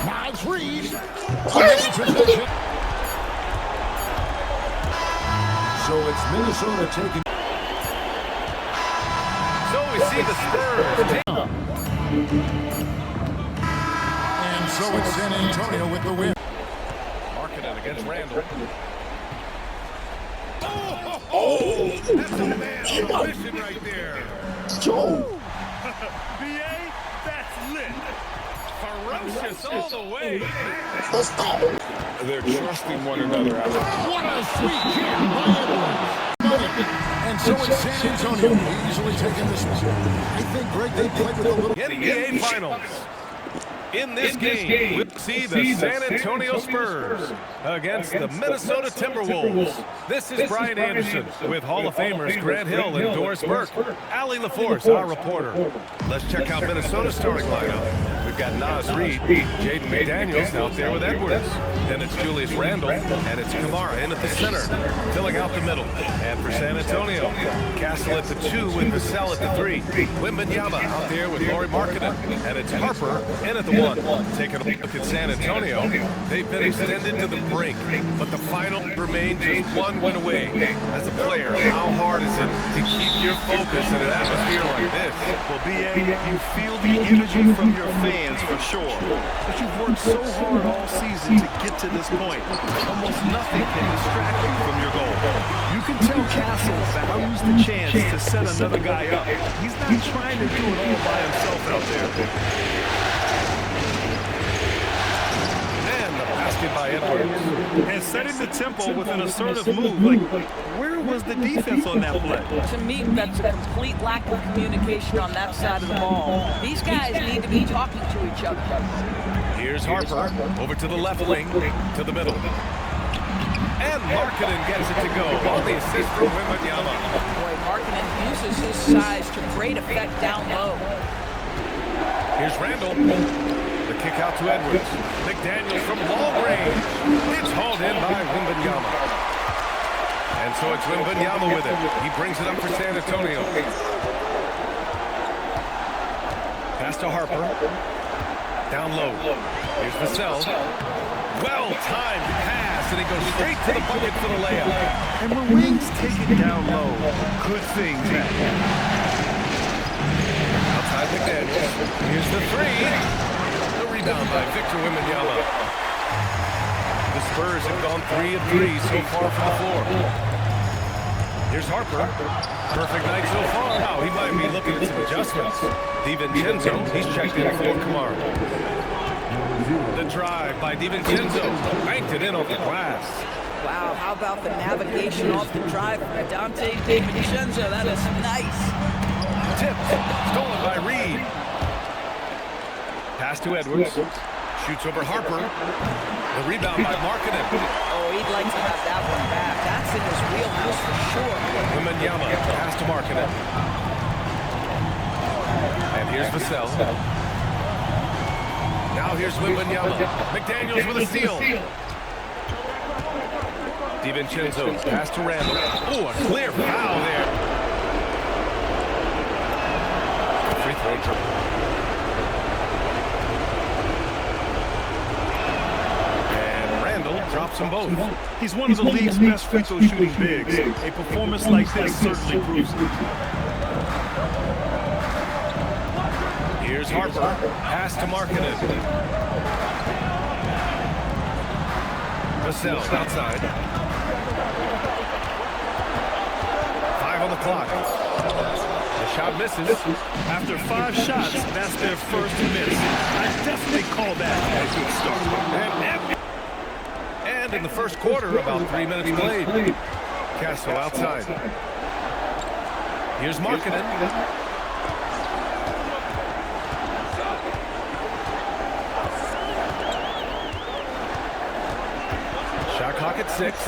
Nice read. Possession. So it's Minnesota taking. So we see the Spurs. And so it's San Antonio with the win. Marketing against Randall. That's a man mission right there. Joe. BA, that's lit. Ferocious all the way. Let's go. They're trusting one another out there. What a sweet kick by Edwards. And so it's San Antonio easily taking this one. I think, Greg, they played with a little. NBA Finals. In this game, we'll see the San Antonio Spurs against the Minnesota Timberwolves. This is Brian Anderson with Hall of Famers Grant Hill and Doris Burke. Allie LaForce, our reporter. Let's check out Minnesota's starting lineup. We've got Nas Reed, Jaden McDaniels out there with Edwards. Then it's Julius Randle, and it's Kamara in at the center, filling out the middle. And for San Antonio, Castle at the 2 with Vassell at the 3. Wembanyama out there with Lauri Markkanen, and it's Harper in at the 1. Taking a look at San Antonio, they've been extended to the brink, but the final remains just one win away. As a player, how hard is it to keep your focus in an atmosphere like this? Well, BA, you feel the energy from your fans for sure. But you've worked so hard all season to get to this point. Almost nothing can distract you from your goal. You can tell Castle values the chance to set another guy up. He's not trying to do it all by himself out there. By Edwards. And setting the tempo with an assertive move. Like, where was the defense on that play? To me, that's a complete lack of communication on that side of the ball. These guys need to be talking to each other. Here's Harper over to the left wing, to the middle. And Markkanen gets it to go on the assist from Wembanyama. Boy, Markkanen uses his size to great effect down low. Here's Randall. The kick out to Edwards. McDaniels from long range. It's hauled in by Wembanyama. And so it's Wembanyama with it. He brings it up for San Antonio. Pass to Harper. Down low. Here's Vassell. Well-timed pass, and he goes straight to the bucket for the layup. And when wings take it down low, good things happen. Outside McDaniels. Here's the 3. Rebound by Victor Wembanyama. The Spurs have gone 3 of 3 so far from the floor. Here's Harper. Perfect night so far. Now he might be looking at some adjustments. DiVincenzo, he's checked in for Kamara. The drive by DiVincenzo. Banked it in off the glass. Wow, how about the navigation off the drive from Dante DiVincenzo? That is nice. Tipped. Stolen by Reed. Pass to Edwards. Shoots over Harper. The rebound by Markkanen. Oh, he'd like to have that one back. That's in his wheelhouse for sure. Wembanyama. Pass to Markkanen. And here's Vassell. Now here's Wembanyama. McDaniels with a steal. DiVincenzo. Pass to Randall. Oh, a clear foul there. Free throw trouble. Drops them both. He's one of the league's best free throw shooting bigs. A performance like this certainly proves it. Here's Harper. Pass to Markkanen. Vassell outside. 5 on the clock. The shot misses. After 5 shots, that's their first miss. I definitely call that a good start. And in the first quarter, about 3 minutes played. Castle outside. Here's Markkanen. Shot clock at 6.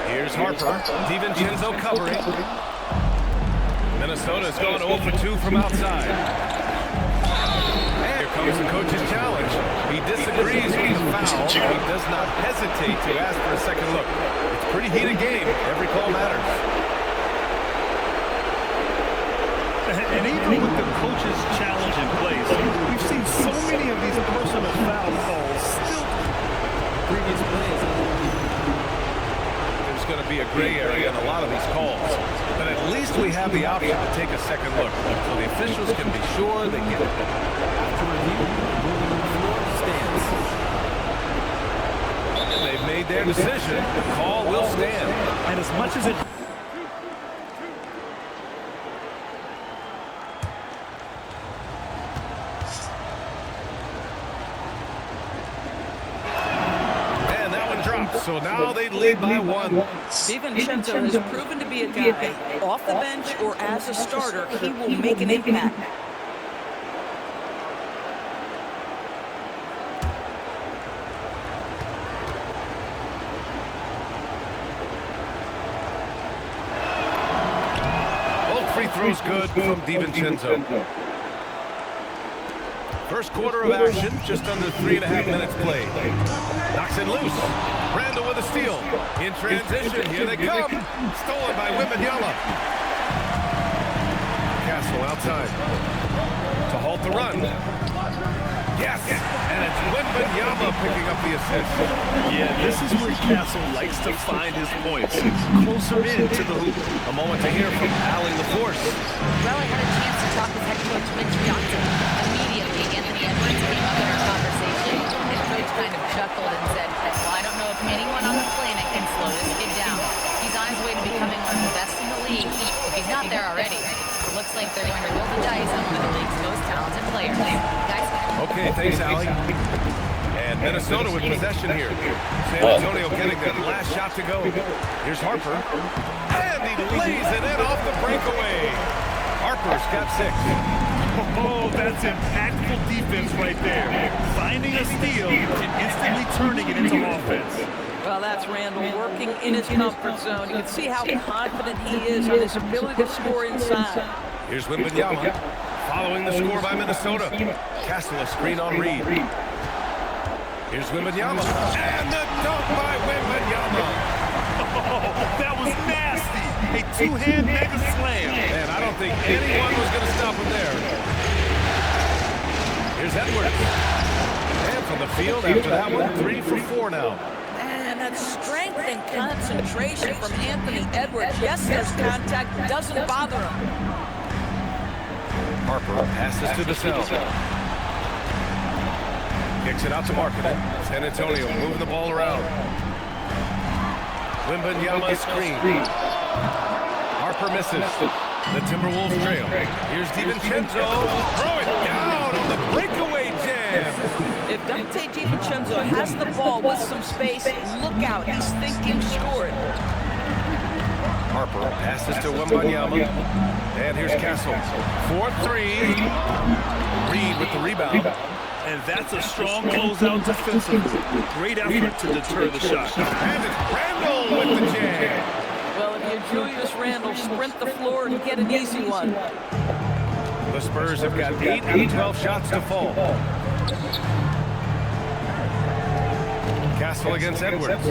Here's Harper. DiVincenzo covering. Minnesota's gone 0 for 2 from outside. Comes the coach's challenge. He disagrees with the foul. He does not hesitate to ask for a second look. It's a pretty heated game. Every call matters. And even with the coach's challenge in place, gray area in a lot of these calls. But at least we have the option to take a second look, so the officials can be sure they get it. After review, the floor stands. And they've made their decision. The call will stand. And as much as it... So now they lead by one. DiVincenzo has proven to be a guy, off the bench or as a starter, he will make an impact. Both free throws good from DiVincenzo. First quarter of action, just under 3.5 minutes played. Knocks it loose. Randall with a steal. In transition, here they come. Stolen by Wembanyama. Castle outside. To halt the run. Yes! And it's Wembanyama picking up the assist. Yeah, this is where Castle likes to find his points. Closer in to the hoop. A moment to hear from Allie LaForce. Well, I had a chance to talk with head coach Mitch Johnson. Immediately, Anthony Edwards came up in our conversation, and Coach kind of chuckled and said, well, I don't know if anyone on the planet can slow this kid down. He's on his way to becoming one of the best in the league. If he's not there already, it looks like they're going to roll the dice on one of the league's most talented players. Guys, okay, thanks, Allie. And Minnesota with possession here. San Antonio getting their last shot to go. Here's Harper. And he lays it in off the breakaway. Harper's got 6. Oh, that's impactful defense right there. Finding a steal and instantly turning it into offense. Well, that's Randall working in his comfort zone. You can see how confident he is on his ability to score inside. Here's Wembanyama. Following the score by Minnesota. Castle a screen on Reed. Here's Wembanyama. And the dunk by Wembanyama. Oh, that was nasty. A two-hand mega slam. And I don't think anyone was going to stop him there. Here's Edwards. And from the field after that one, 3 for 4 now. Man, that strength and concentration from Anthony Edwards. Yes, there's contact, doesn't bother him. Harper passes to DeSalle. Kicks it out to Marketing. San Antonio moving the ball around. Wembanyama screen. Harper misses. The Timberwolves trail. Here's DiVincenzo. Throw it down on the breakaway jam. If Dante DiVincenzo has the ball with some space, look out. He's thinking score it. Harper passes to Wembanyama. And here's Castle. 4-3. Reed with the rebound. And that's a strong closeout defensively. Great effort to deter the shot. And it's Randall with the jam. Well, if you're Julius Randle, sprint the floor and get an easy one. The Spurs have got 8 out of 12 shots to fall. Castle against Edwards.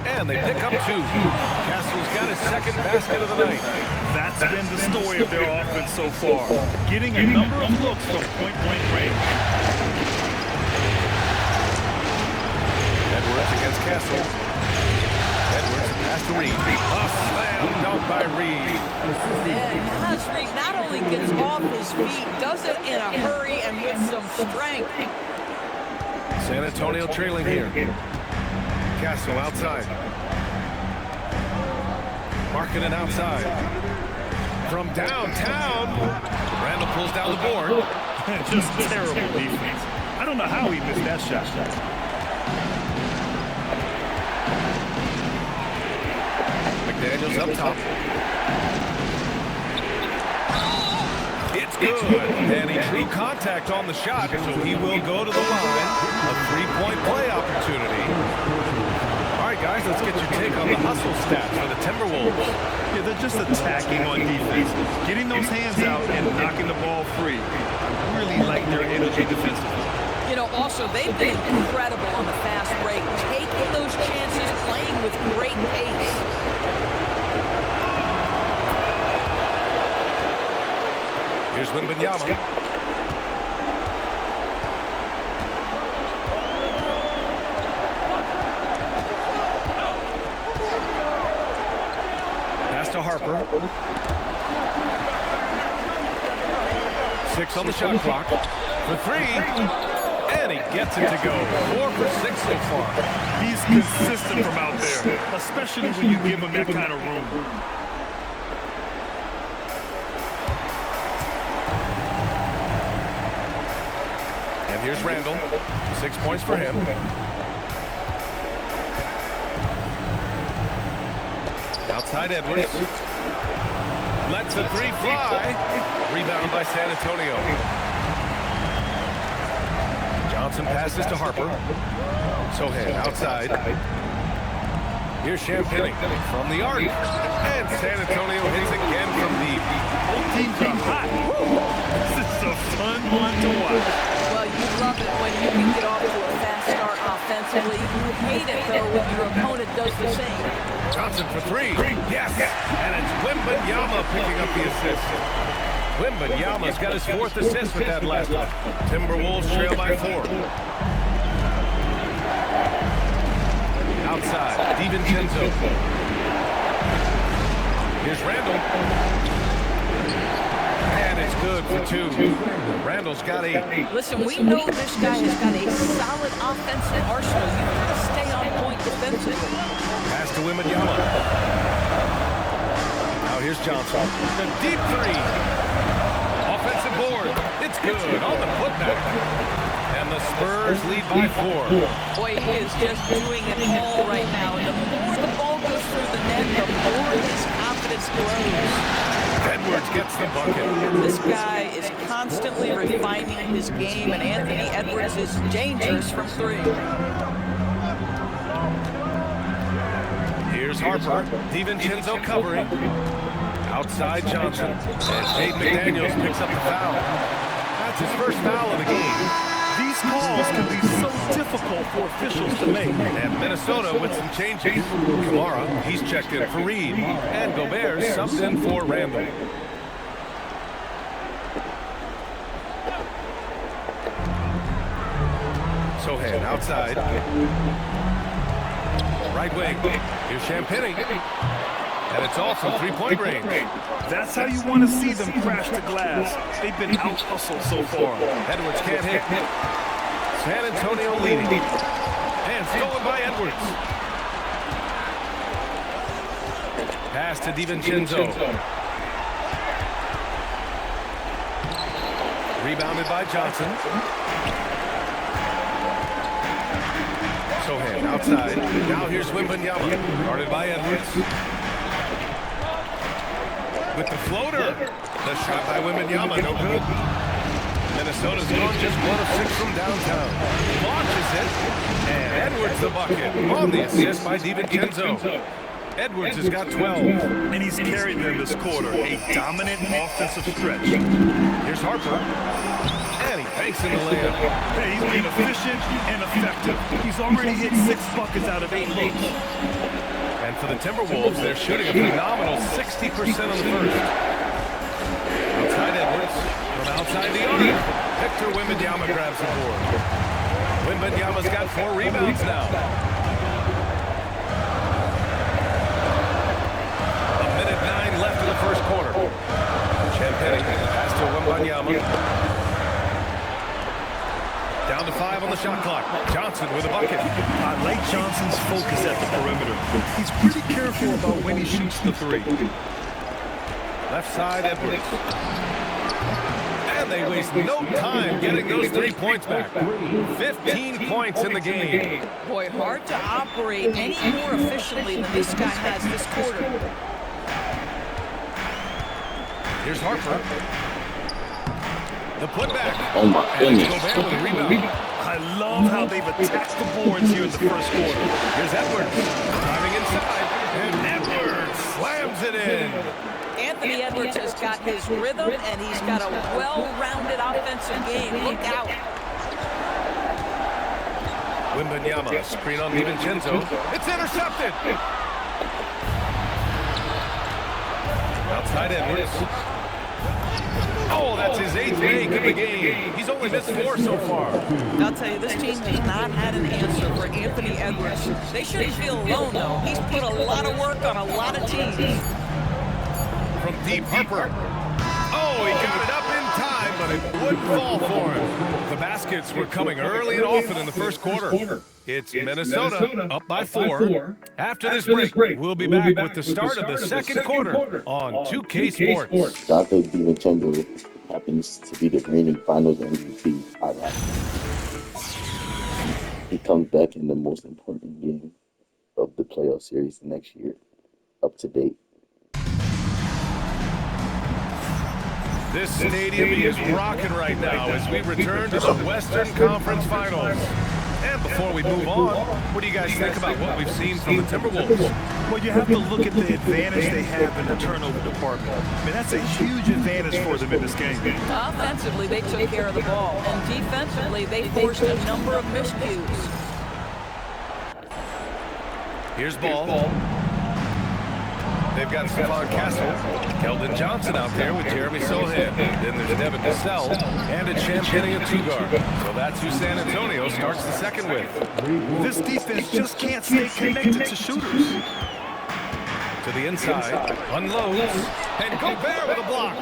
And they pick up 2. Castle's got his second basket of the night. That's been the story of their offense so far. Getting a number of looks from point-blank range. Edwards against Castle. Edwards pass to Reed. A slam dunk by Reed. And Naz Reed not only gets off his feet, does it in a hurry and with some strength. San Antonio trailing here. Castle outside. Marketing outside. From downtown, Randall pulls down the board. Just terrible defense. I don't know how he missed that shot. McDaniels up top. It's good. And he drew contact on the shot, so he will go to the line. A 3-point play opportunity. All right, guys, let's get your take on the hustle stats for the Timberwolves. Yeah, they're just attacking on defense. Getting those hands out and knocking the ball free. Really like their energy defensively. You know, also, they've been incredible on the fast break, taking those chances, playing with great pace. Here's Wembanyama. 6 on the shot clock. For 3. And he gets it to go. 4 for 6 so far. He's consistent from out there, especially when you give him that kind of room. And here's Randall. 6 points for him. Outside Edwards. Lets a 3 fly. Rebound by San Antonio. Johnson passes to Harper. Sohan outside. Here's Champagny from the arc. And San Antonio hits again from deep. Both teams are hot. This is a fun one to watch. Well, you love it when you can get off to a fast start offensively. You hate it, though, when your opponent does the same. Johnson for 3. Yes! And it's Wembanyama picking up the assist. Wembanyama's got his 4th assist with that last one. Timberwolves trail by 4. Outside, DiVincenzo. Here's Randall. And it's good for 2. Randall's got 8. Listen, we know this guy has got a solid offensive arsenal. You've got to stay on point defensively. Pass to Wembanyama. Now here's Johnson. The deep 3. Offensive board. It's good on the putback. And the Spurs lead by 4. Boy, he is just doing it all right now. And the more the ball goes through the net, the more his confidence grows. Edwards gets the bucket. This guy is constantly refining his game, and Anthony Edwards is dangerous from 3. Here's Harper. DiVincenzo covering. Outside Johnson. And Jaden McDaniels picks up the foul. That's his first foul of the game. These calls can be so difficult for officials to make. And Minnesota with some changes. Kamara, he's checked in for Reed. And Gobert subbed in for Randall. Sohan outside. Right wing. Here's Champagny. And it's all from 3-point range. That's how you want to see them crash the glass. They've been out-hustled so far. Edwards can't hit. San Antonio leading. And stolen by Edwards. Pass to DiVincenzo. Rebounded by Johnson. Sohan outside. Now here's Wembanyama. Guarded by Edwards. With the floater. The shot by Wembanyama, no good. Minnesota's gone just 1 of 6 from downtown. Launches it. And Edwards the bucket. On the assist by DiVincenzo. Edwards has got 12. And he's carried them this quarter. A dominant offensive stretch. Here's Harper. And he banks in the layup. Hey, he's been efficient and effective. He's already hit 6 buckets out of 8 looks. And for the Timberwolves, they're shooting a phenomenal 60% on the first. Outside Edwards. From outside the arc. Victor Wembanyama grabs the board. Wembanyama's got 4 rebounds now. A minute 9 left in the first quarter. Champagny pass to Wembanyama. Down to 5 on the shot clock. Johnson with a bucket. I like Johnson's focus at the perimeter. He's pretty careful about when he shoots the 3. Left side Edwards. And they waste no time getting those 3 points back. 15 points in the game. Boy, hard to operate any more efficiently than this guy has this quarter. Here's Harper. The putback. Oh my goodness. Gobert with a rebound. I love how they've attacked the boards here in the first quarter. Here's Edwards. Driving inside. And Edwards slams it in. Anthony Edwards has got his rhythm, and he's got a well-rounded offensive game. Look out. Wembanyama, screen on DiVincenzo. It's intercepted. Outside Edwards. Oh, that's his 8th make of the game. He's only missed 4 so far. I'll tell you, this team has not had an answer for Anthony Edwards. They shouldn't feel alone, though. He's put a lot of work on a lot of teams. From deep, Harper. Oh, he got it up in time, but it wouldn't fall for him. The baskets were coming early and often in the first quarter. It's Minnesota up by 4. After this break, we'll be back with the start of the second quarter on 2K Sports. Dante DiVincenzo happens to be the reigning Finals MVP. He comes back in the most important game of the playoff series next year. Up to date. This stadium is rocking right now as we return to the Western Conference Finals. And before we move on, what do you guys think about what we've seen from the Timberwolves? Well, you have to look at the advantage they have in the turnover department. I mean, that's a huge advantage for them in this game. Offensively, they took care of the ball. And defensively, they forced a number of miscues. Here's ball. They've got Stephon Castle, Keldon Johnson out there with Jeremy Sohan. Then there's Devin Vassell, and it's Champagnie at 2-guard. So that's who San Antonio starts the second with. This defense just can't stay connected to shooters. To the inside, unloads, and Gobert with a block.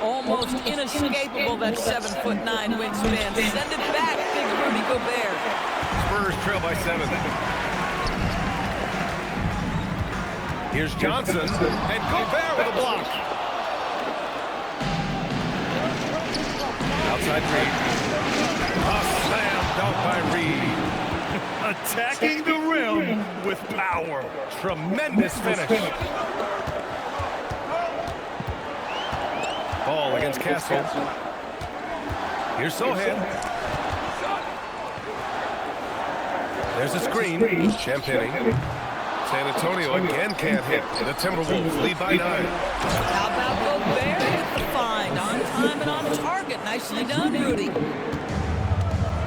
Almost inescapable, that 7'9" wingspan. Send it back, big Rudy Gobert. Spurs trail by 7. Here's Johnson, and Gobert with a block. Outside Reed. A slam dunk by Reed. Attacking the rim with power. Tremendous finish. Ball against Castle. Here's Sohan. There's a screen. Champagnie. San Antonio again can't hit. The Timberwolves lead by 9. How about Gobert with the find? On time and on target. Nicely done, Rudy.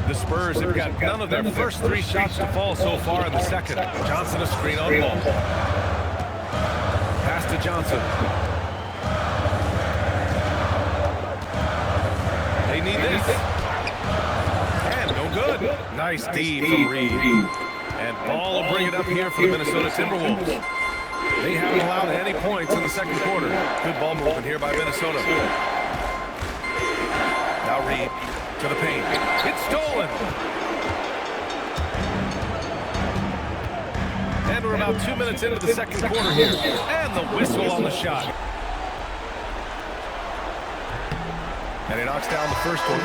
The Spurs have got none of their first 3 shots to fall so far in the second. Johnson a screen on ball. Pass to Johnson. They need this. And no good. Nice D from Reed. And ball will bring it up here for the Minnesota Timberwolves. They haven't allowed any points in the second quarter. Good ball movement here by Minnesota. Now Reed to the paint. It's stolen. And we're about 2 minutes into the second quarter here. And the whistle on the shot. And he knocks down the first one.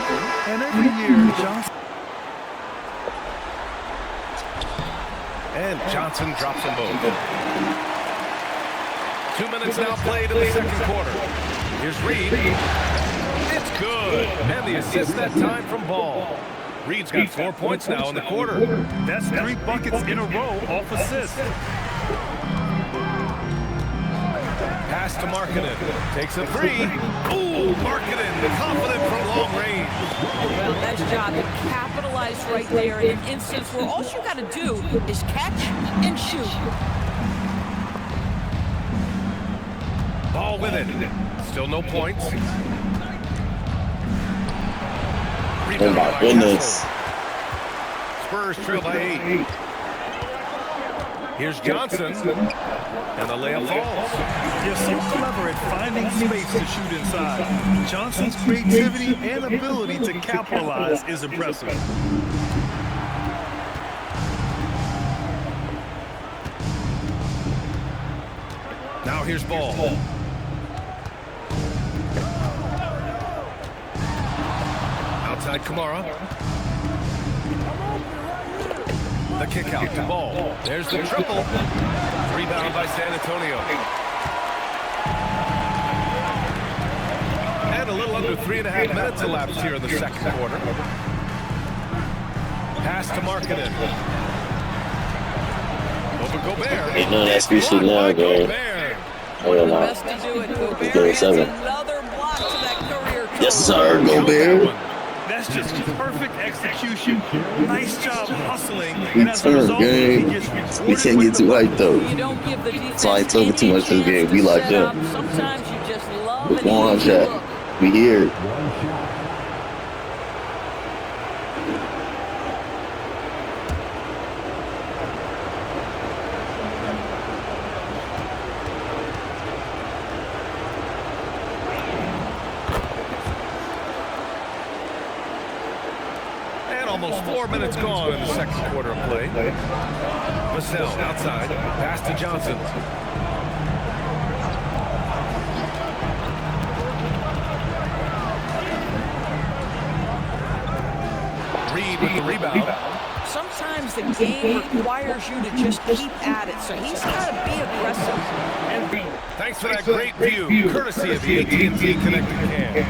And every year, Johnson. And Johnson drops them both. 2 minutes now played in the second quarter. Here's Reed. It's good. And the assist that time from Ball. Reed's got 4 points now in the quarter. That's 3 buckets in a row off assists. Pass to Markkanen. Takes a 3. Ooh, Markkanen, confident from long range. Well, nice job to capitalize right there in an instance where all you got to do is catch and shoot. Ball with it. Still no points. Oh my goodness. Spurs trail by 8. Here's Johnson. And the layup falls. You're so clever at finding space to shoot inside. Johnson's creativity and ability to capitalize is impressive. Now here's Ball. Outside Kamara. The kick out to Ball. There's the triple. Rebound by San Antonio. And a little under 3.5 minutes elapsed here in the second quarter. Pass to Markkanen. Over Gobert. Ain't none of that sweet shit now, man. Oh, yeah, nah. Best to do it. Gobert Game adds 7. another block to that career total. Yes, sir, Gobert. That's just perfect execution. Nice job hustling. We And as a turn, result, he gang. gets We rewarded can't with get too the hyped, though. You don't give the defense So I ain't talking too much this game. We locked set up. up. Sometimes you just love an One easy shot. look. We here. almost 4 minutes gone in the second quarter of play. Vassell outside. Pass to Johnson. Reed with the rebound. Sometimes the game requires you to just keep at it, so he's got to be aggressive. Thanks for that great view, courtesy of the AT&T Connected Cam.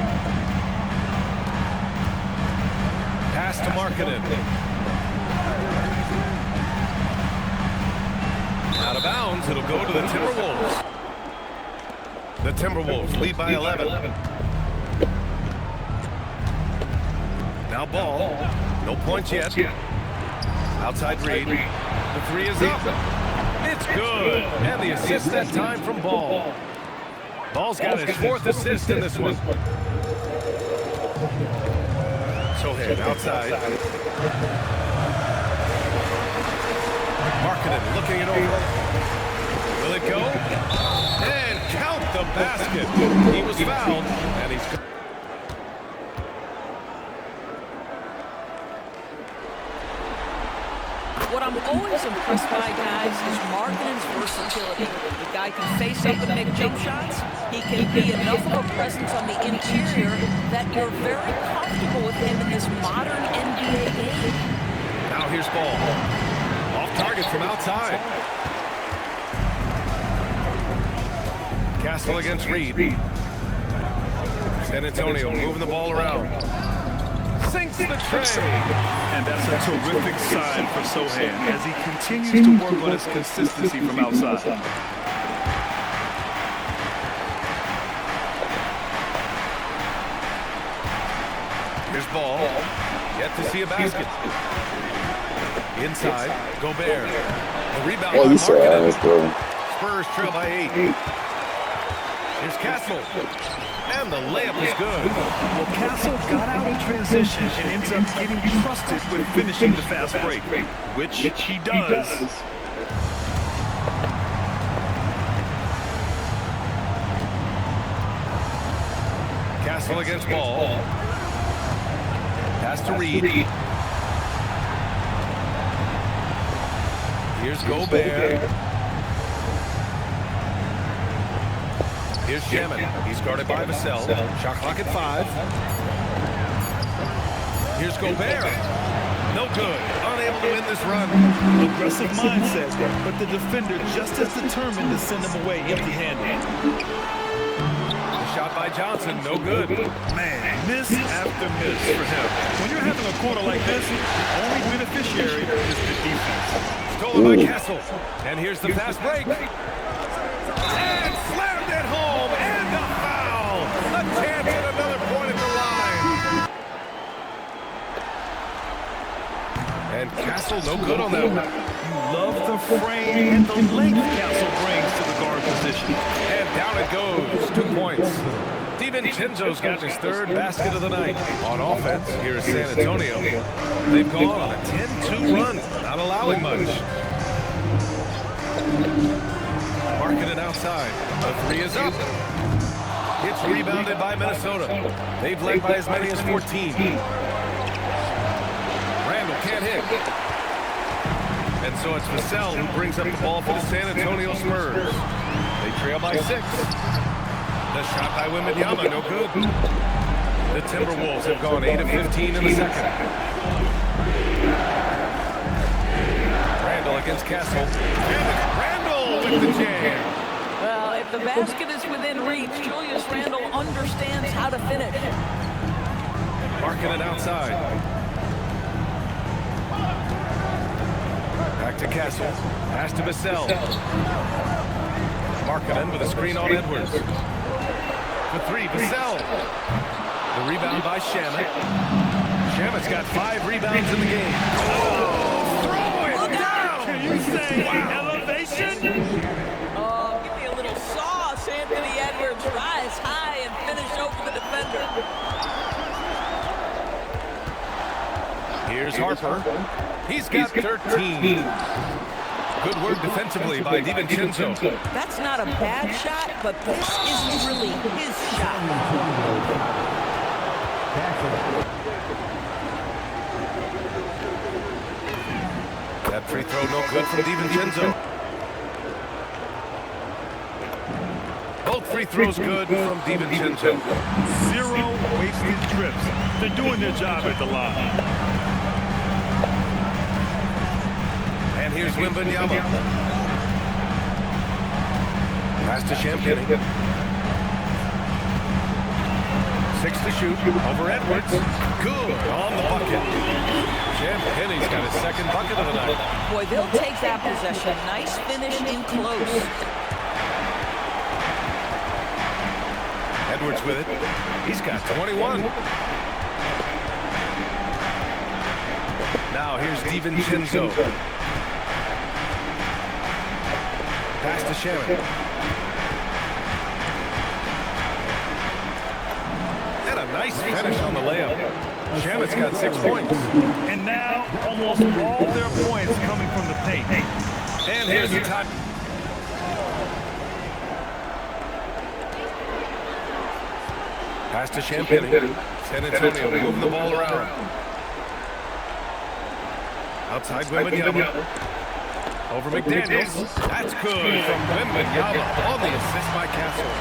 Pass to Markkanen. Out of bounds, it'll go to the Timberwolves. The Timberwolves lead by 11. Now Ball. No points yet. Outside Reed. The three is up. It's good. And the assist that time from Ball. Ball's got his 4th assist in this one. Sohan outside. Markkanen looking it over. Will it go? And count the basket. He was fouled, and he's... What I'm always impressed by, guys, is Markkanen's versatility. The guy can face up and make jump shots. He can be enough of a presence on the interior that you're very comfortable with him in this modern NBA game. Now here's Ball. Off target from outside. Castle against Reed. San Antonio moving the ball around. Sinks the tray. And that's a terrific sign for Sohan as he continues to work on his consistency from outside. Here's Ball. Yet to see a basket. Inside, Gobert. The rebound by Markkanen. Spurs trail by 8. Here's Castle. And the layup is good. Well, Castle got out in transition and ends up getting trusted with finishing the fast break, which he does. Castle against Ball. Pass to Reed. Here's Gobert. Here's Shaman. He's guarded by Vassell. Shot clock at 5. Here's Gobert. No good. Unable to win this run. Aggressive mindset, but the defender just as determined to send him away empty-handed. The shot by Johnson. No good. Man, miss after miss for him. When you're having a quarter like this, the only beneficiary is the defense. Stolen by Castle. And here's the fast break. And slammed it home. And a foul. A chance at another point at the line. And Castle no good on that one. You love the frame and the length Castle brings to the guard position. And down it goes. 2 points. DiVincenzo's got his 3rd basket of the night. On offense, here is San Antonio. They've gone on a 10-2 run, not allowing much. Markkanen outside. The 3 is up. It's rebounded by Minnesota. They've led by as many as 14. Randall can't hit. And so it's Vassell who brings up the ball for the San Antonio Spurs. They trail by 6. The shot by Wembanyama, no good. The Timberwolves have gone 8 of 15 in the second. Randall against Castle. And Randall with the jam. Well, if the basket is within reach, Julius Randle understands how to finish. Markkanen outside. Back to Castle. Pass to Vassell. Markkanen with a screen on Edwards. The 3, Vassell. The rebound by Shaman. Shaman's got 5 rebounds in the game. Oh, throw it down! Can you say elevation? Oh, give me a little sauce, Anthony Edwards. Rise high and finish over the defender. Here's Harper. He's got 13. Good work defensively by DiVincenzo. That's not a bad shot, but this isn't really his shot. free throw no good from DiVincenzo. Both free throws good from DiVincenzo. 0 wasted trips. They're doing their job at the line. And here's Wembanyama. Pass to Champagny. 6 to shoot. Over Edwards. Good on the bucket. Champagny's got his second bucket of the night. Boy, they'll take that possession. Nice finish in close. Edwards with it. He's got 21. Now here's DiVincenzo. Pass to Shannon. And a nice finish on the layup. Shamit's got 6 points. And now almost all their points coming from the paint. And here's the top. Pass to Champagny. San Antonio moving the ball around. Outside Wembanyama. Over McDaniels. That's good from Wembanyama on the assist by Castle.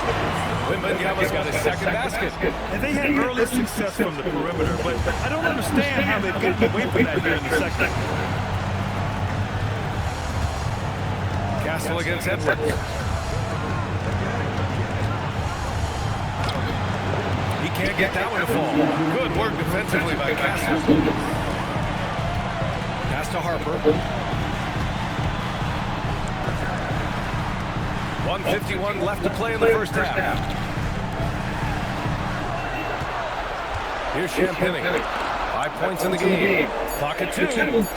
Wembanyama's got his second basket. And they had early success from the perimeter, but I don't understand how they've gotten away from that here in the second. Castle against Edwards. He can't get that one to fall. Good work defensively by Castle. Pass to Harper. 1:51 left to play in the first half. Here's Champagny. 5 points in the game. Clock at 2.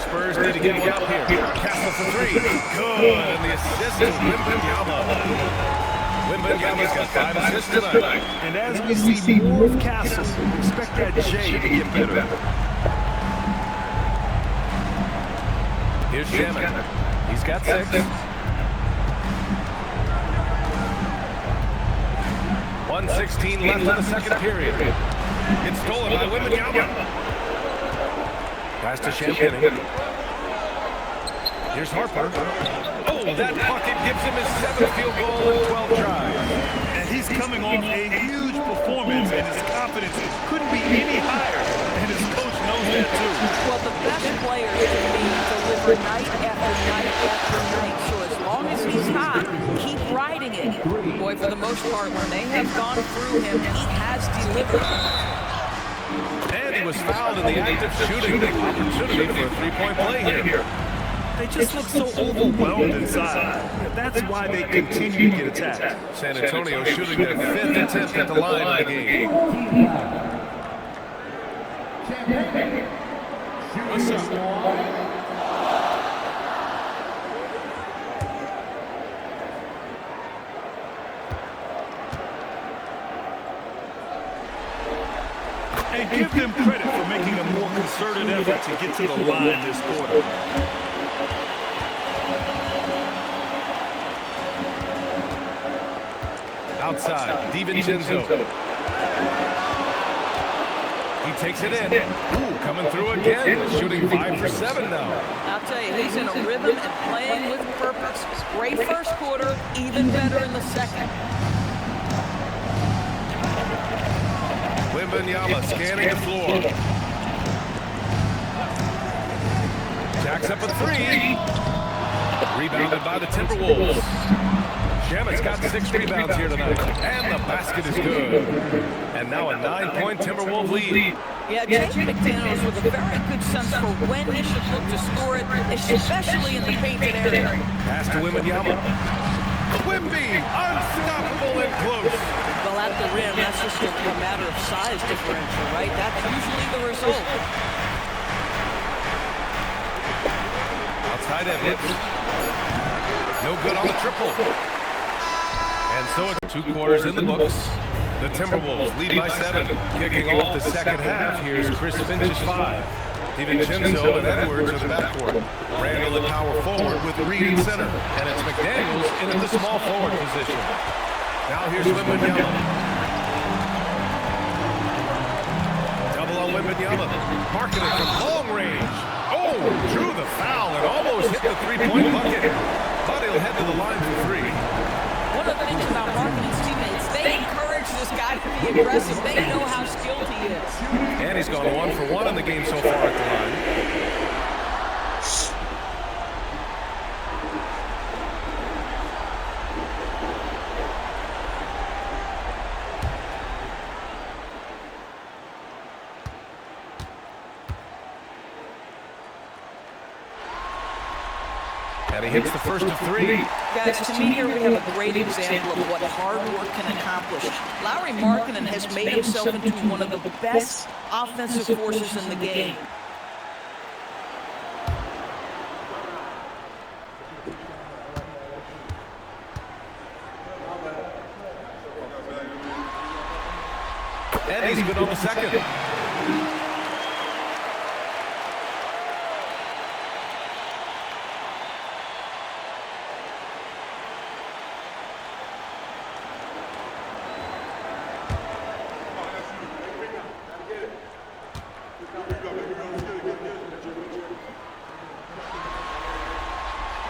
Spurs need to get it out here. Castle for 3. Good. And the assist to Wembanyama. Wembanyama's got 5 assists tonight. And as we see more of Castle, expect that J to get better. Here's Shaman. He's got 6. 1:16 left in the second period. It's stolen by Wembanyama. Pass to Champagny. Here's Harper. Oh, that bucket gives him his 7th field goal in 12 tries. And he's coming off a huge performance, and his confidence couldn't be any higher. And his coach knows that too. Well, the best players to me deliver night after night after night. So as long as he's hot, keep riding it. Boy, for the most part, when they have gone through him, he has delivered. And he was fouled in the act of shooting. The opportunity for a three-point play here. They just look so overwhelmed inside. That's why they continue to get attacked. San Antonio shooting their 5th attempt at the line of the game. What's up? And give them credit for making a more concerted effort to get to the line this quarter. Outside, DiVincenzo. He takes it in. Ooh, coming through again. Shooting 5 for 7 now. I'll tell you, he's in a rhythm and playing with purpose. Great first quarter, even better in the second. Wembanyama scanning the floor. Jacks up a 3. Rebounded by the Timberwolves. Shamit's got 6 rebounds here tonight. And the basket is good. And now a 9-point Timberwolves lead. Yeah, James McDaniels with a very good sense for when he should look to score it, especially in the painted area. Pass to Wembanyama. Wemby, unstoppable and close. Well, at the rim, that's just a matter of size differential, right? That's usually the result. Outside Edwards. No good on the triple. And so it's 2 quarters in the books. The Timberwolves lead by 7. Kicking off the second half, here's Chris Finch's 5. DiVincenzo and Edwards are the backcourt. Randall at power forward with Reed in center. And it's McDaniels in at the small forward position. Now here's Wembanyama. Double on Wembanyama. Marking it from long range. Oh, drew the foul and almost hit the three-point bucket. But he'll head to the line for three. One of the things about Markkanen's teammates, they encourage this guy to be aggressive. They know how skilled he is. And he's gone 1 for 1 in the game so far at the line. And he hits the first of three. Guys, to me here we have a great example of what hard work can accomplish. Lauri Markkanen has made himself into one of the best offensive forces in the game. And he's good on the second.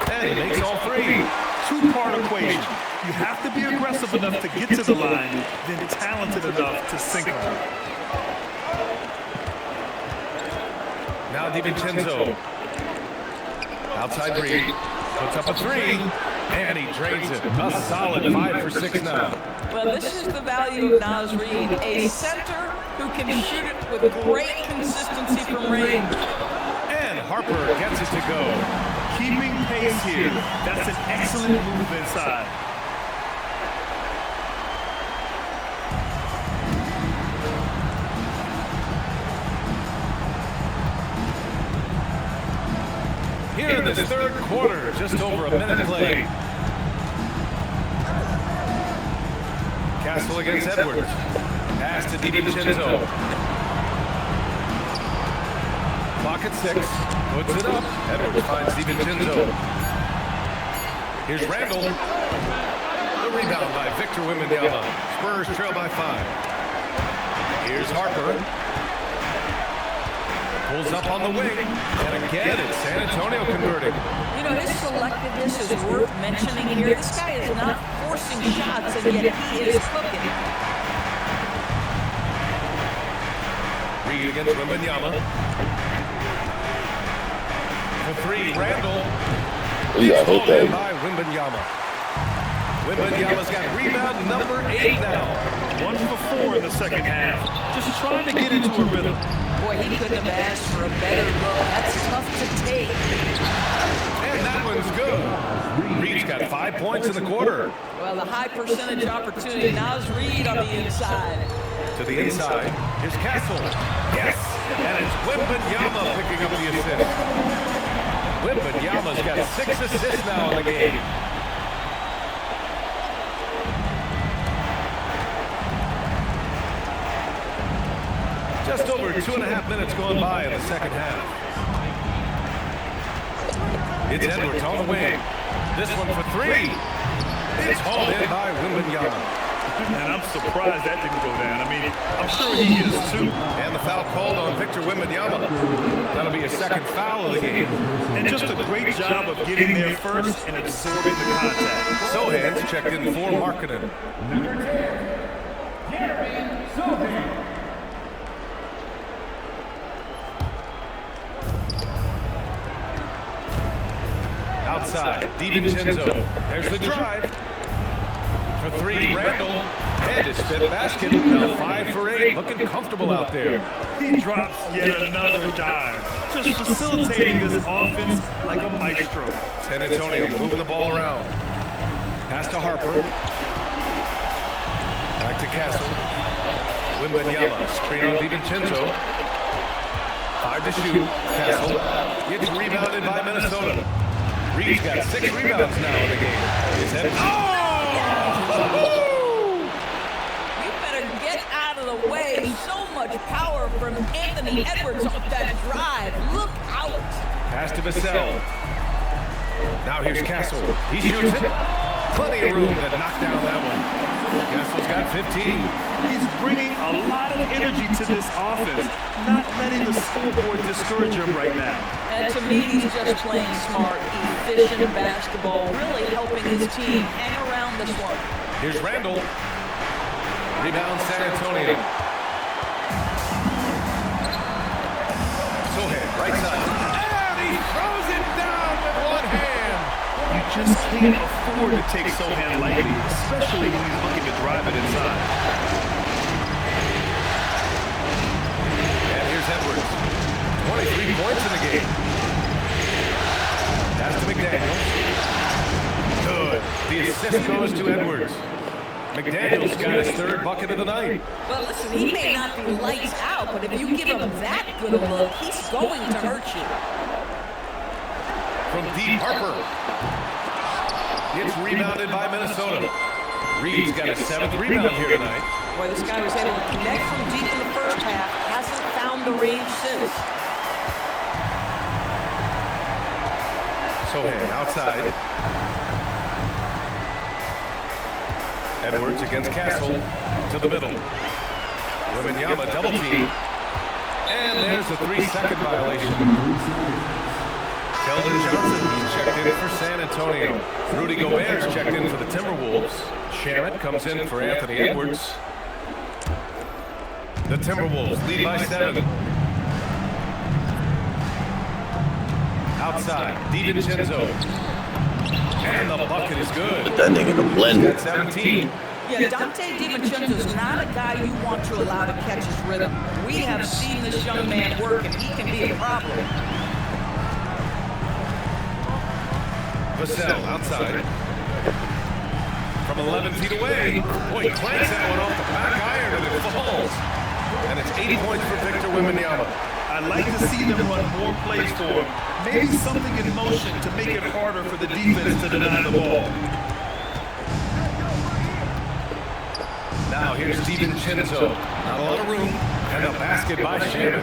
And he makes all three. Two-part equation. You have to be aggressive enough to get to the line, then talented enough to sink them. Now DiVincenzo. Outside Reed. Puts up a three. And he drains it. A solid 5 for 6 now. Well, this is the value of Naz Reid, a center who can shoot it with great consistency from range. And Harper gets it to go. Keeping pace here. That's an excellent move inside. Here in this third quarter, just over a minute played. Castle against Edwards. Pass to DiVincenzo. Clock at 6. Puts it up. Edwards finds DiVincenzo. Here's Randall. The rebound by Victor Wembanyama. Spurs trail by 5. Here's Harper. Pulls up on the wing. And again, it's San Antonio converting. You know, his selectiveness is worth mentioning here. This guy is not forcing shots, and yet he is cooking. Reed against Wembanyama. For 3, Randall. Yeah, I hate that. By Wembanyama. Wembanyama's got rebound number 8 now. 1 for 4 in the second half. Just trying to get into a rhythm. Boy, he couldn't have asked for a better look. That's tough to take. And that one's good. Reed's got 5 points in the quarter. Well, the high percentage opportunity. Naz Reid on the inside. To the inside. Here's Castle. Yes. And it's Wembanyama picking up the assist. Wembanyama's got 6 assists now in the game. Just over 2.5 minutes going by in the second half. It's Edwards on the wing. This one for 3. It's hauled in by Wembanyama. And I'm surprised that didn't go down. I mean, I'm sure he is too. And the foul called on Victor Wembanyama. That'll be his second foul of the game. And just a great job of getting there first and absorbing the contact. Sohan's checked in for Markkanen. Outside, DiVincenzo. There's the drive. For 3, Randall. And his fifth basket. Now 5 for 8. Looking comfortable out there. He drops yet another dive. Just facilitating this offense like a maestro. San Antonio moving the ball around. Pass to Harper. Back to Castle. Wembanyama. Screen on DiVincenzo. 5 to shoot. Castle. Gets rebounded by Minnesota. Reed's got 6 rebounds now in the game. His head. You better get out of the way. So much power from Anthony Edwards off that drive. Look out. Pass to Vassell. Now here's Castle. He shoots it. Plenty of room to knock down that one. Gastel's got 15. He's bringing a lot of energy to this offense, not letting the scoreboard discourage him right now. And to me, he's just playing smart, efficient basketball, really helping his team hang around this one. Here's Randall. Rebound San Antonio. Sohan, right side. And he throws it down with one hand. You just can't afford to take Sohan lightly, especially when he's looking to drive it inside. And here's Edwards. 23 points in the game. Pass to McDaniels. Good. The assist goes to Edwards. McDaniels got his third bucket of the night. But listen, he may not be lights out, but if you give him that good a look, he's going to hurt you. From deep, Harper. It's rebounded by Minnesota. Reed's got a 7th rebound here tonight. Boy, this guy was able to connect from deep in the first half, hasn't found the range since. Sohan outside. Edwards against Castle to the middle. Wembanyama double team. And there's a 3-second violation. Keldon Johnson checked in for San Antonio. Rudy Gobert's checked in for the Timberwolves. Shamet comes in for Anthony Edwards. The Timberwolves lead by 7. Outside, DiVincenzo. And the bucket is good. That nigga the blender. He's got 17. Yeah, Dante DiVincenzo's not a guy you want to allow to catch his rhythm. We have seen this young man work, and he can be a problem. Vassell outside. From 11 feet away. Boy, clanks that one off the back iron, and it falls. And it's 8 points for Victor Wembanyama. I'd like to see them run more plays for him. Maybe something in motion to make it harder for the defense to deny the ball. Now here's DiVincenzo. Not a lot of room. And a basket by Shamet.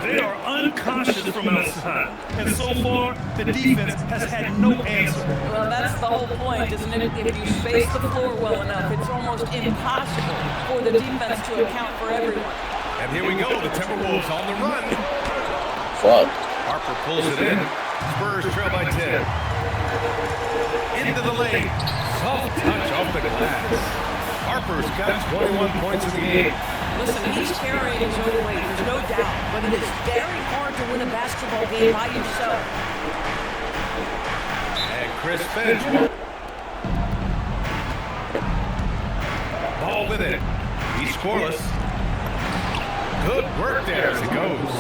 They are uncautious from outside. And so far, the defense has had no answer. Well, that's the whole point, isn't it? If you space the floor well enough, it's almost impossible for the defense to account for everyone. And here we go, the Timberwolves on the run. Fuck. Harper pulls it in. Spurs trail by 10. Into the lane. Soft touch off the glass. Harper's got 21 points in the game. Listen, he's carrying his own weight, there's no doubt, but it is very hard to win a basketball game by yourself. And Chris Finch. Ball with it. He's scoreless. Good work there as it goes.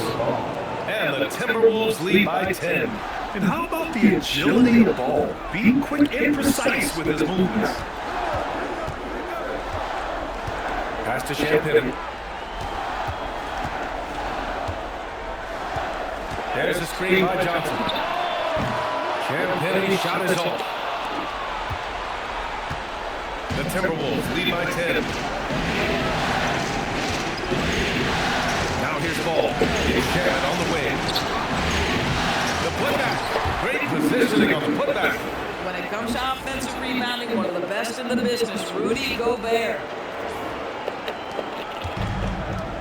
And the Timberwolves lead by 10. And how about the agility of the ball? Being quick and precise with his movements. Pass to Champagnie. There's a screen by Johnson. Champagnie shot is off. The Timberwolves lead by 10. Now here's ball. It's Shamet on the wing. The putback. Great positioning on the putback. When it comes to offensive rebounding, one of the best in the business, Rudy Gobert.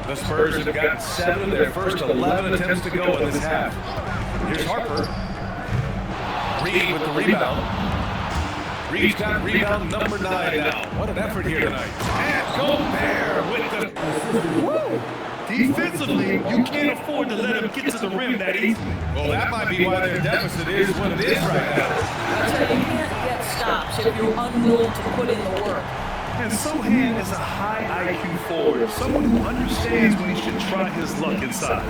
The Spurs have gotten 7 of their first 11 attempts to go in this half. Here's Harper. Reed with the rebound. Reed's got rebound number 9 now. What an effort here tonight. And Gobert with the... Woo! Defensively, you can't afford to let him get to the rim that easily. Well, that might be why their deficit is what it is right now. I tell you, you can't get stops if you're unwilling to put in the work. And Sohan is a high IQ forward, someone who understands when he should try his luck inside.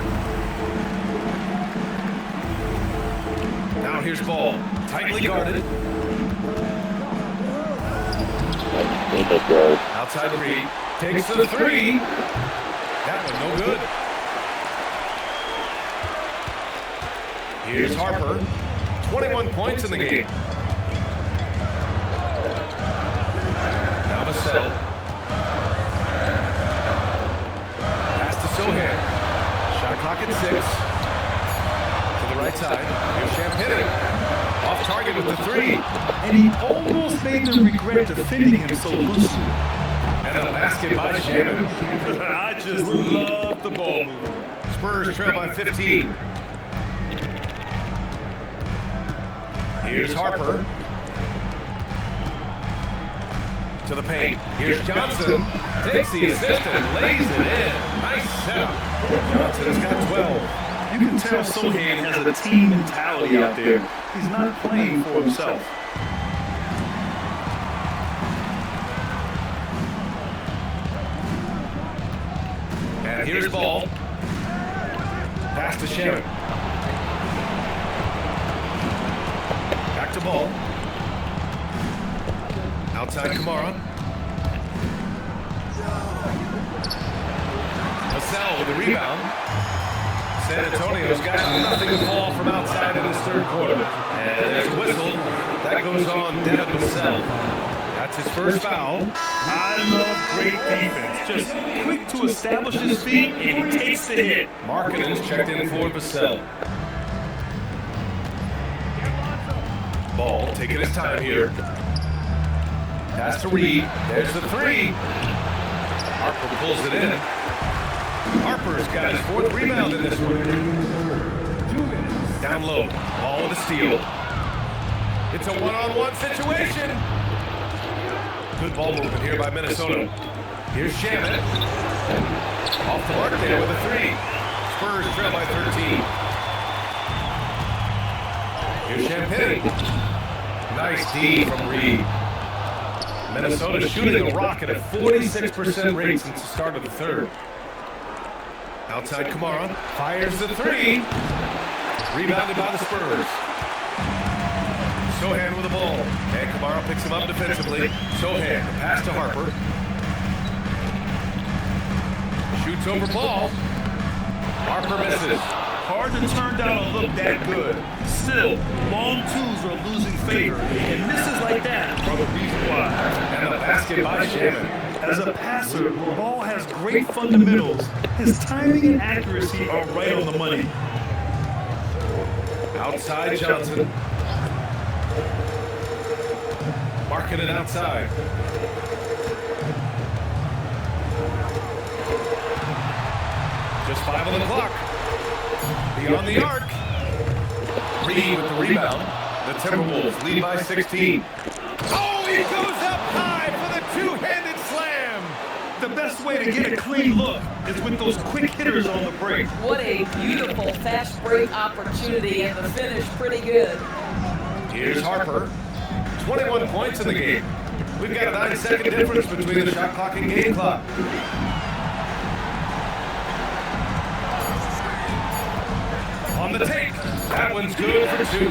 Now here's ball. Tightly guarded. Outside Reed. Takes the 3. That one no good. Here's Harper. 21 points in the game. Now Vassell. Pass to Sohan. Shot clock at 6. To the right side. Here's Champagnie. Off target with the 3. And he almost made them regret defending him so loosely. a basket by Shannon. I just love the ball movement. Spurs trail by 15. Here's Harper. To the paint. Here's Johnson. Takes the assist and lays it in. Nice setup. Johnson has got 12. You can tell Sohan has a team mentality out there. He's not playing for himself. And here's Ball. Pass to Shannon. Back to Ball. Outside Kamara. Vassell with the rebound. San Antonio's got nothing to fall from outside in this third quarter. And there's a whistle. That goes on Devin Vassell. That's his first foul. I love great defense. Just quick to establish his feet, and he takes the hit. Markkanen's checked in for Vassell. Ball taking his time here. Pass to Reed. There's the three. Harper pulls it in. Harper's got his fourth rebound in this one. Down low. Ball with a steal. It's a one-on-one situation. Good ball movement here by Minnesota. Here's Shannon. Off the mark there with a three. Spurs trail by 13. Here's Champagne. Nice D from Reed. Minnesota shooting a rocket at 46% rate since the start of the third. Outside Kamara. Fires the three. Rebounded by the Spurs. Sohan with the ball. And Kamara picks him up defensively. Sohan, the pass to Harper. Shoots over Ball. Harper misses. Hard to turn down a look that good. Still, long twos are losing favor, and misses like that are the reason why. And a basket by Shannon. As a passer, Ball has great fundamentals. His timing and accuracy are right on the money. Outside Johnson. Markkanen outside. Just 5 on the clock. Beyond the arc. Reed with the rebound. The Timberwolves lead by 16. Oh, he goes up high for the two-handed slam. The best way to get a clean look is with those quick hitters on the break. What a beautiful fast break opportunity, and the finish pretty good. Here's Harper. 21 points in the game. We've got a 9-second difference between the shot clock and game clock. On the take. That one's good for 2.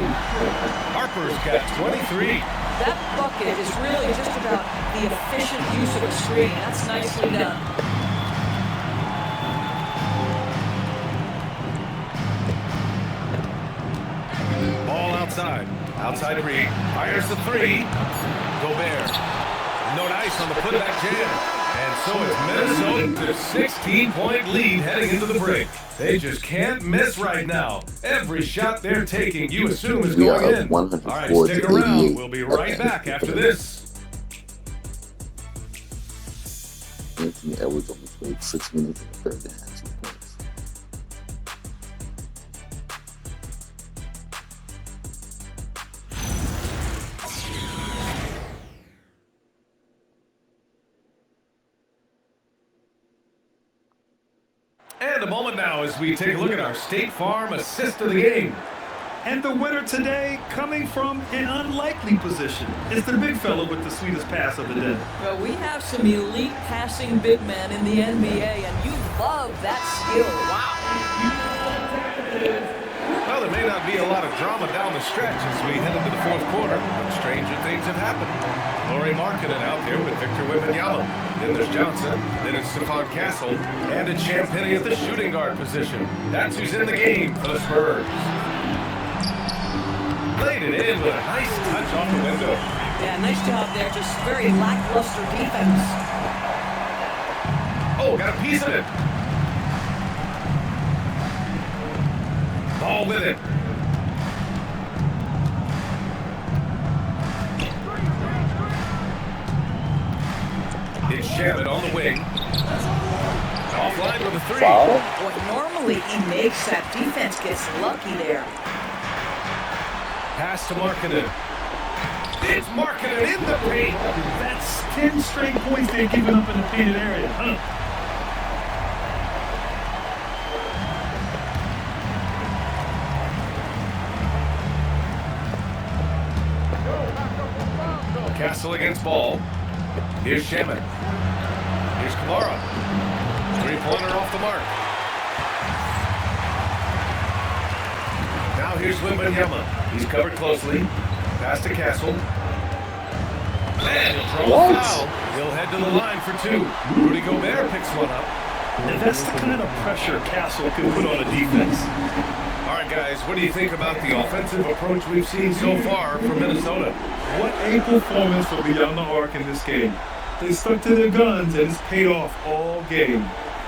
Harper's got 23. That bucket is really just about the efficient use of a screen. That's nicely done. Ball outside. Outside Reed. Fires the three. Gobert. No dice on the putback jam. And so it's Minnesota to 16-point lead heading into the break. They just can't miss right now. Every shot they're taking, you assume is going in. All right, stick around. We'll be right back after this. Anthony Edwards only played 6 minutes in the third and had 2 points. And a moment now as we take a look at our State Farm assist of the game. And the winner today coming from an unlikely position. It's the big fella with the sweetest pass of the day. Well, we have some elite passing big men in the NBA, and you love that skill. Wow. Well, there may not be a lot of drama down the stretch as we head into the fourth quarter, but stranger things have happened. Lauri Markkanen out there with Victor Wembanyama. Then there's Johnson, then it's Stephon Castle, and it's Champagne at the shooting guard position. That's who's in the game for the Spurs. Laid it in with a nice touch off the window. Yeah, nice job there. Just very lackluster defense. Oh, got a piece of it. Ball with it. It's Shaman on the wing. Offline with a three. Foul? Boy, normally he makes that defense gets lucky there. Pass to Markkanen. It's Markkanen in the paint. That's 10 straight points they've given up in the painted area, huh? Castle against Ball. Here's Shaman. Here's Kamara. Three-pointer off the mark. Now here's Wembanyama. He's covered closely. Pass to Castle. Man, he'll throw a foul. He'll head to the line for two. Rudy Gobert picks one up. Now that's the kind of pressure Castle can put on a defense. All right, guys, what do you think about the offensive approach we've seen so far from Minnesota? What a performance for beyond the arc in this game. They stuck to their guns and it's paid off all game.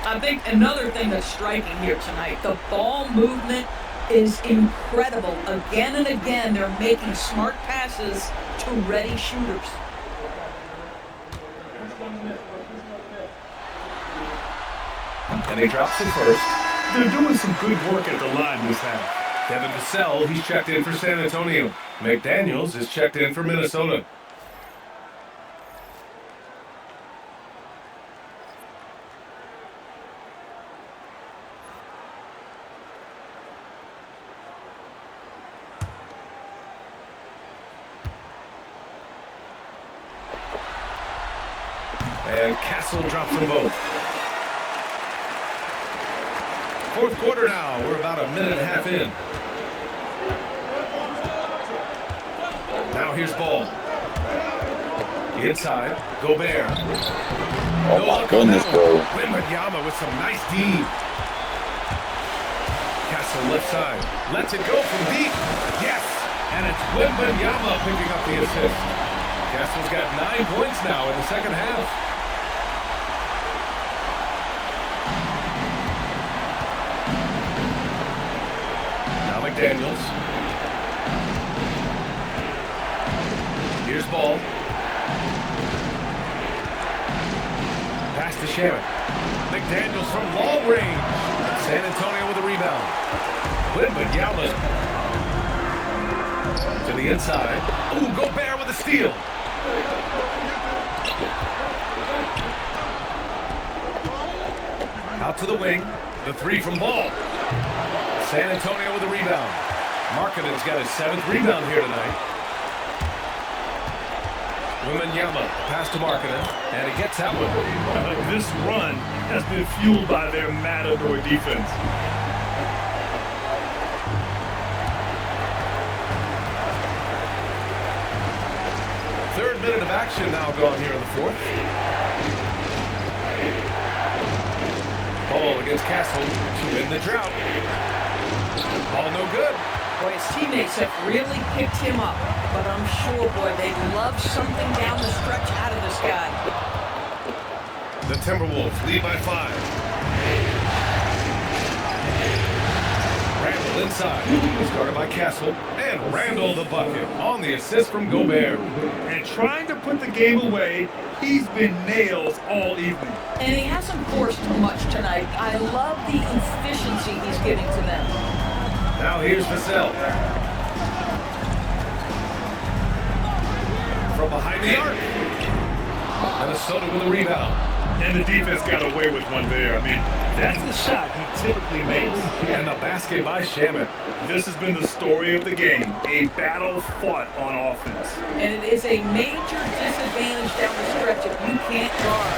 I think another thing that's striking here tonight, the ball movement is incredible. Again and again, they're making smart passes to ready shooters. And he drops it first. They're doing some good work at the line this half. Devin Vassell, he's checked in for San Antonio. McDaniels is checked in for Minnesota. And Castle drops them both. Fourth quarter now. We're about a minute and a half in. Now here's Ball. Inside. Gobert. Oh my goodness, bro. Wembanyama with some nice D. Castle left side. Lets it go from deep. Yes. And it's Wembanyama picking up the assist. Castle's got 9 points now in the second half. McDaniels. Here's Ball. Pass to Shaman. McDaniels from long range. San Antonio with a rebound. Wembanyama to the inside. Ooh, Gobert with a steal. Out to the wing. The three from Ball. San Antonio with a rebound. Markkanen's got his 7th rebound here tonight. Wembanyama, pass to Markkanen, and he gets that one. This run has been fueled by their matador defense. Third minute of action now gone here in the fourth. Ball against Castle to win the drought. Ball no good. Boy, his teammates have really picked him up, but I'm sure, boy, they love something down the stretch out of this guy. The Timberwolves lead by 5. Randall inside. He's guarded by Castle. And Randall the bucket on the assist from Gobert. And trying to put the game away, he's been nails all evening. And he hasn't forced much tonight. I love the efficiency he's giving to them. Now here's Vassell. From behind the arc. Minnesota with a rebound. And the defense got away with one there. I mean, that's the shot he typically makes. And the basket by Shaman. This has been the story of the game. A battle fought on offense. And it is a major disadvantage down the stretch if you can't guard.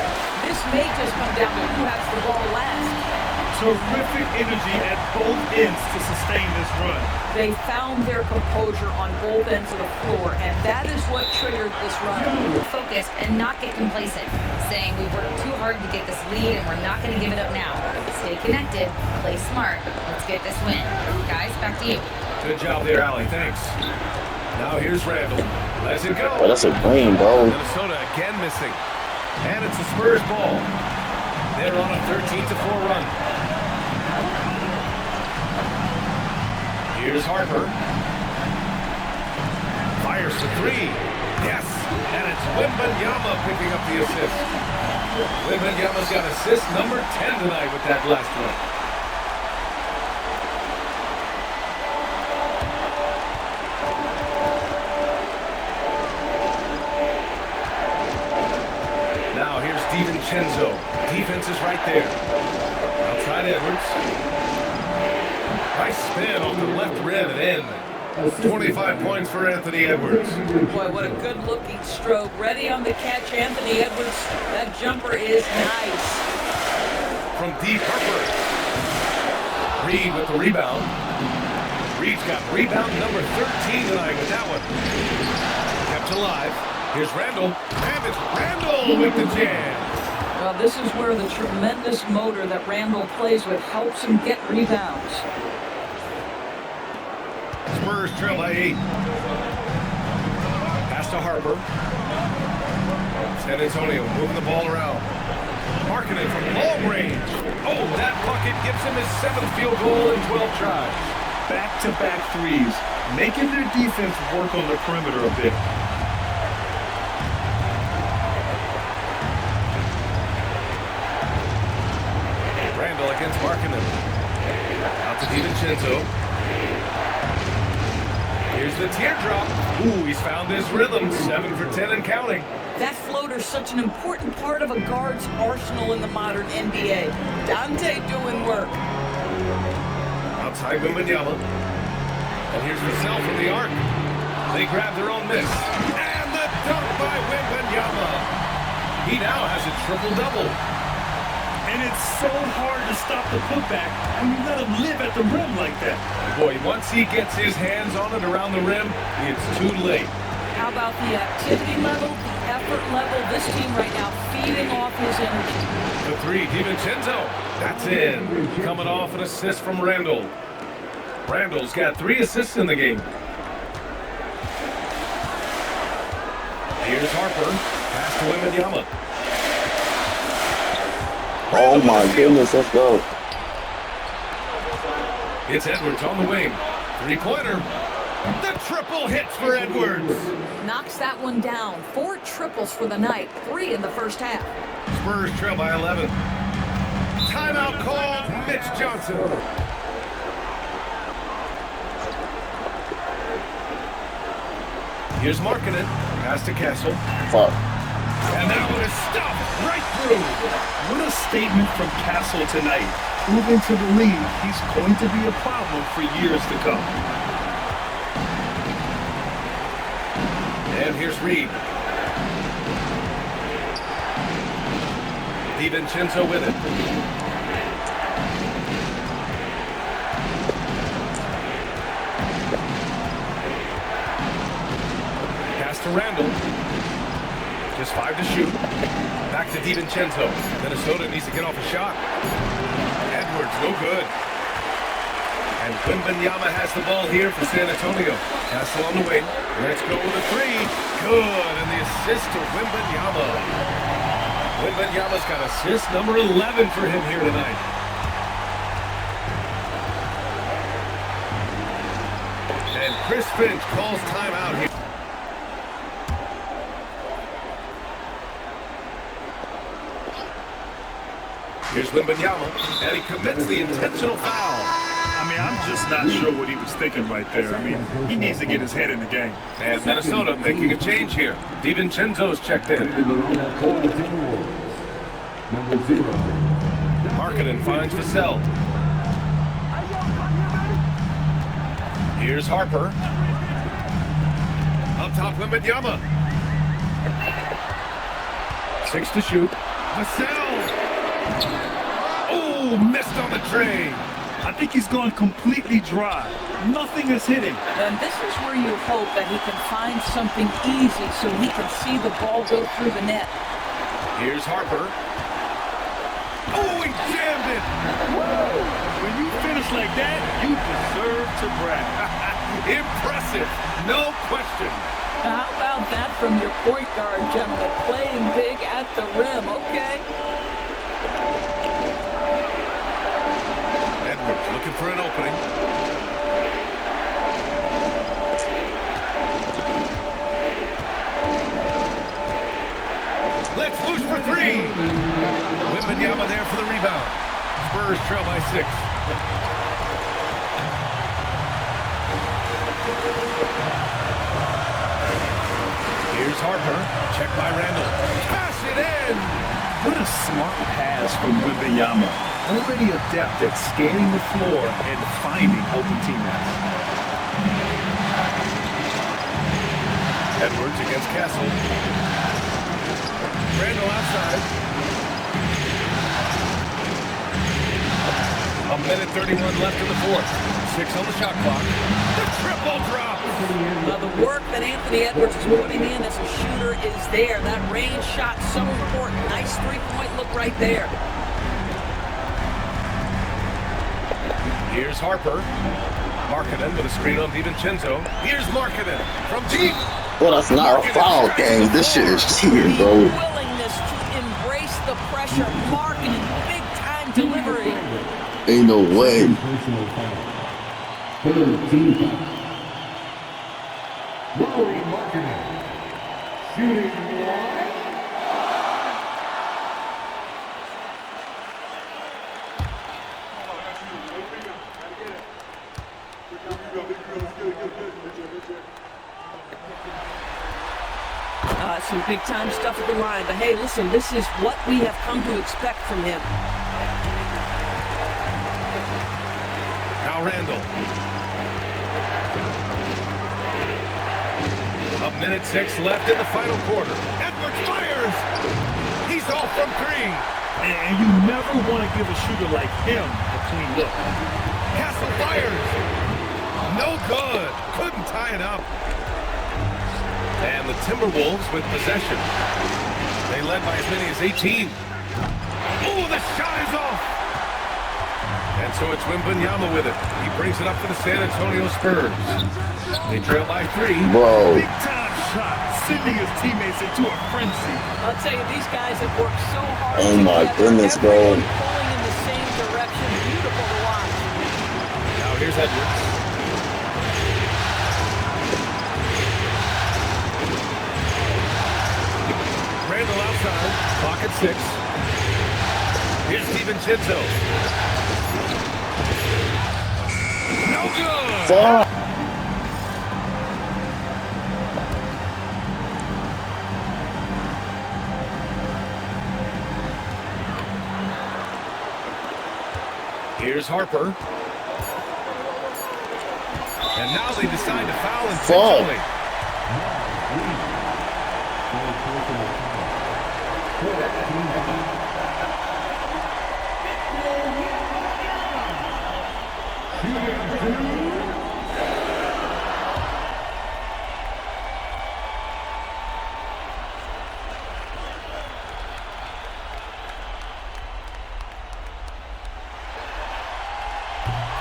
This may just come down to who has the ball last. Terrific energy at both ends to sustain this run. They found their composure on both ends of the floor, and that is what triggered this run. Focus and not get complacent, saying we worked too hard to get this lead and we're not going to give it up now. Stay connected, play smart. Let's get this win. Guys, back to you. Good job there, Allie. Thanks. Now here's Randall. Let's it go. Oh, that's a green, bro. Minnesota again missing. And it's the Spurs ball. They're on a 13-4 run. Here's Harper. Fires for 3. Yes. And it's Wembanyama picking up the assist. Wembanyama's got assist number 10 tonight with that last one. Now here's DiVincenzo. Defense is right there. Outside Edwards. Nice spin off the left rim and in. 25 points for Anthony Edwards. Boy, what a good-looking stroke. Ready on the catch, Anthony Edwards. That jumper is nice. From deep, Harper. Reed with the rebound. Reed's got rebound number 13 tonight with that one. Kept alive. Here's Randall. And it's Randall with the jam. Well, this is where the tremendous motor that Randall plays with helps him get rebounds. Spurs trail by 8. Pass to Harper. San Antonio moving the ball around. Marking it from long range. Oh, that bucket gives him his 7th field goal in 12 tries. Back-to-back threes, making their defense work on the perimeter a bit. Randall against Markkanen. Out to DiVincenzo. Here's the teardrop. Ooh, he's found his rhythm. 7 for 10 and counting. That floater's such an important part of a guard's arsenal in the modern NBA. Dante doing work. Outside Wembanyama. And here's Vassell from the arc. They grab their own miss. And the dunk by Wembanyama. He now has a triple-double. And it's so hard to stop the putback when you let him live at the rim like that. Boy, once he gets his hands on it around the rim, it's too late. How about the activity level, the effort level? This team right now feeding off his energy. The 3, DiVincenzo. That's in. Coming off an assist from Randall. Randall's got 3 assists in the game. Here's Harper. Pass to Wembanyama. Oh my goodness, let's go. It's Edwards on the wing. 3-pointer. The triple hits for Edwards. Knocks that one down. 4 triples for the night. 3 in the first half. Spurs trail by 11. Timeout called. Mitch Johnson. Here's Markkanen. Pass to Castle. Fuck. And that one is stopped right through. What a statement from Castle tonight. Proving to the league he's going to be a problem for years to come. And here's Reed. DiVincenzo with it. Pass to Randall. Just 5 to shoot. Back to DiVincenzo. Minnesota needs to get off a shot. Edwards, no good. And Wembanyama has the ball here for San Antonio. Castle on the wing. Let's go with a 3. Good. And the assist to Wembanyama. Wembanyama's got assist number 11 for him here tonight. And Chris Finch calls timeout here. Here's Wembanyama, and he commits the intentional foul. I mean, I'm just not sure what he was thinking right there. I mean, he needs to get his head in the game. And Minnesota making a change here. DiVincenzo's checked in. Markkanen finds Vassell. Here's Harper. Up top, Wembanyama. 6 to shoot. Vassell. Oh, missed on the tray. I think he's gone completely dry. Nothing is hitting. And this is where you hope that he can find something easy so he can see the ball go through the net. Here's Harper. Oh, he jammed it. When you finish like that, you deserve to brag. Impressive, no question. How about that from your point guard, gentlemen? Playing big at the rim, okay? Edwards looking for an opening. Let's loose for 3. Wembanyama there for the rebound. Spurs trail by 6. Here's Harper. Check by Randall. Pass it in. What a smart pass from Wembanyama. Already adept at scanning the floor and finding open teammates. Edwards against Castle. Randall outside. A minute 31 left in the fourth. 6 on the shot clock. The triple drop. The work that Anthony Edwards is putting in as a shooter is there. That range shot so important. Nice three-point look right there. Here's Harper. Markkanen with a screen on DiVincenzo. Here's Markkanen from deep. Well, that's not a foul game. This shit is cheating, bro. Willingness to embrace the pressure. Markkanen, big-time delivery. Ain't no way. Some big-time stuff at the line. But, hey, listen, this is what we have come to expect from him. Now Randall. A minute 6 left in the final quarter. Edwards fires. He's off from 3. And you never want to give a shooter like him a clean look. Castle fires. No good. Couldn't tie it up. And the Timberwolves with possession. They led by as many as 18. Oh, the shot is off. And so it's Wembanyama with it. He brings it up for the San Antonio Spurs. They trail by 3. Bro. Big time shot, sending his teammates into a frenzy. I'll tell you, these guys have worked so hard. Oh my goodness, bro. Everyone pulling in the same direction. Beautiful to watch. Now here's Edwards. Randall outside. Clock at 6. Here's DiVincenzo. No good. Fuck. Here's Harper. And now they decide to foul intentionally.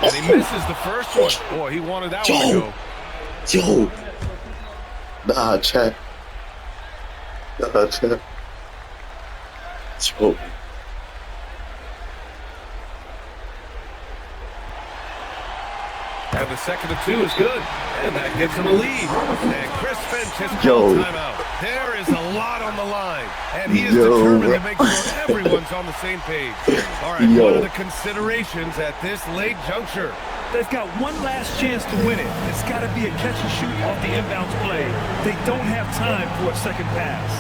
And he misses the first one. Boy, he wanted that one to go. Yo. Nah, chat. Yo. And the second of 2 is good. And that gives him a lead. And Chris Finch has called timeout. There is a lot on the line. And he is determined to make sure everyone's on the same page. All right, what are the considerations at this late juncture? They've got one last chance to win it. It's got to be a catch and shoot off the inbounds play. They don't have time for a second pass.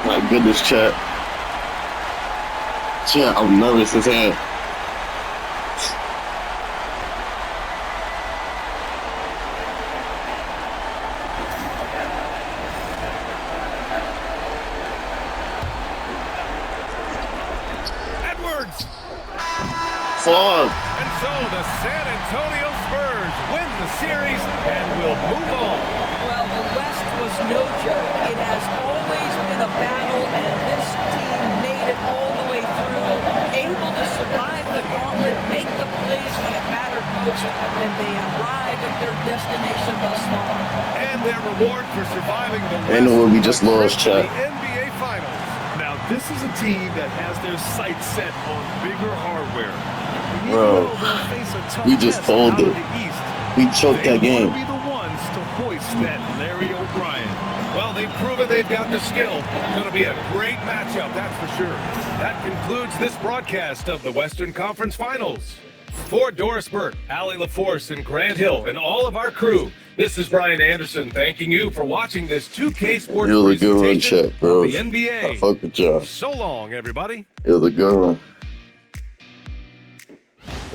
My goodness, chat. Chat, I'm nervous as hell. Edwards! Fuck! And so the San Antonio Spurs win the series and will move on. Well, the West was no joke. It has always been a battle, and this team made it all the way through, able to survive the gauntlet, make the plays when it mattered most, and they arrive at their destination thus far. And their reward for surviving the Ain't no way we just lost, chat. the NBA Finals. Now This is a team that has their sights set on bigger hardware. And even Bro, though they'll face a tough we just test told out it. of the East, We choked they that game. want to be the ones to hoist that Larry O'Brien. Well, they've proven they've got the skill. It's going to be a great matchup, that's for sure. That concludes this broadcast of the Western Conference Finals. For Doris Burke, Allie LaForce, and Grant Hill, and all of our crew, this is Brian Anderson thanking you for watching this 2K Sports It was a good run, presentation chat, bro. of the I NBA. fuck with y'all. So long, everybody. It was a good run.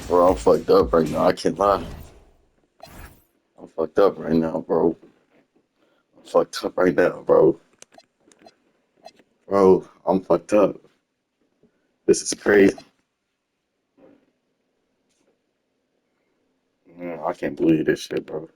Bro, I'm fucked up right now. I can't lie. I'm fucked up right now, bro. I'm fucked up right now, bro. Bro, I'm fucked up. This is crazy. Man, I can't believe this shit, bro.